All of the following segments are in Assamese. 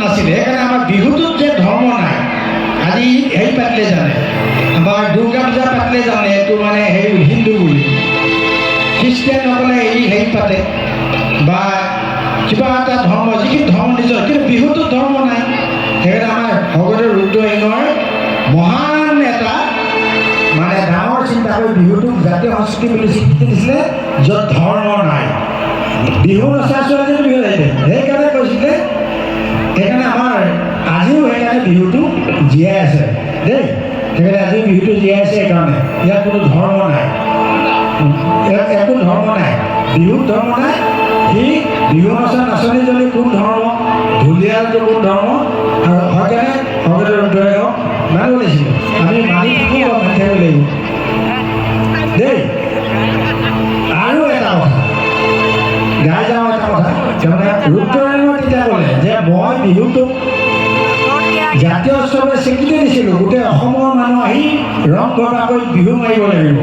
নাছিলে সেইকাৰণে আমাৰ বিহুটোত যে ধৰ্ম নাই আজি হেৰি পাতিলে জানে আমাৰ দুৰ্গা পূজা পাতিলে জানে এইটো মানে হেৰি হিন্দু বুলি খ্ৰীষ্টিয়ানসকলে এই হেৰি পাতে বা কিবা এটা ধৰ্ম যিখিনি ধৰ্ম নিজৰ কিন্তু বিহুটোত ধৰ্ম নাই সেইকাৰণে আমাৰ ভগৱতৰ ৰুদ্ৰসিংহৰ মহান এটা মানে ডাঙৰ চিন্তা কৰি বিহুটোক জাতীয় সংস্কৃতি বুলি স্বীকৃতি দিছিলে য'ত ধৰ্ম নাই বিহু নচা ছোৱালী বিহু আহিলে সেইকাৰণে কৈছিলে সেইকাৰণে আমাৰ আজিও সেইকাৰণে বিহুটো জীয়াই আছে দেই সেইকাৰণে আজিও বিহুটো জীয়াই আছে সেইকাৰণে ইয়াত কোনো ধৰ্ম নাই ইয়াত একো ধৰ্ম নাই বিহুত ধৰ্ম নাই সি বিহু নচা নাচনীজনী কোন ধৰ্ম ঢুলীয়াটো কোন ধৰ্ম আৰু সেইকাৰণে ভগৱতৰ ৰুদ্ৰসিংহক মানিব লাগিছিলে আমি মানি থাকিব মানি থাকিব লাগিব দেই আৰু এটা কথা গাই যাওঁ এটা কথা তাৰমানে ৰুদ্ৰসিংহই তেতিয়া ক'লে যে মই বিহুটোক জাতীয় উৎসৱে স্বীকৃতি দিছিলোঁ গোটেই অসমৰ মানুহ আহি ৰং ঘটাকৈ বিহু মাৰিব লাগিব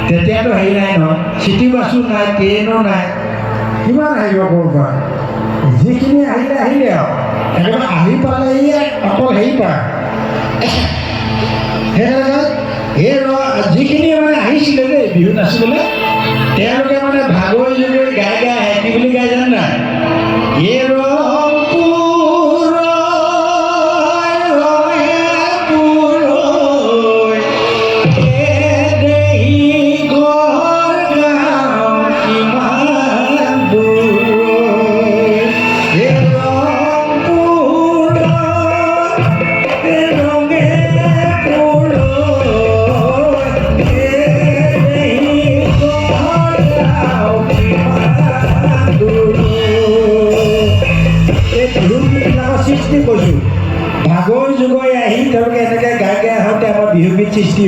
তেতিয়াতো হেৰি নাই নহয় চিটি বাছো নাই ট্ৰেইনো নাই কিমান আহিব ক'ৰ পৰা যিখিনি আহিলে আহিলে আৰু একেবাৰে আহি পালে অকল হেৰি পায় সেইকাৰণে এই যিখিনি মানে আহিছিলে দেই বিহু নাচিবলৈ তেওঁলোকে মানে ভাগৰি জুগৰি গাই গাই আহে কি বুলি গাই জানে নাই এই সৃষ্টি কৰিছোঁ ভাগৰি জুগৰি আহি তেওঁলোকে এনেকৈ গাই গাই আহোঁতে আমাৰ বিহু গীত সৃষ্টি হৈছে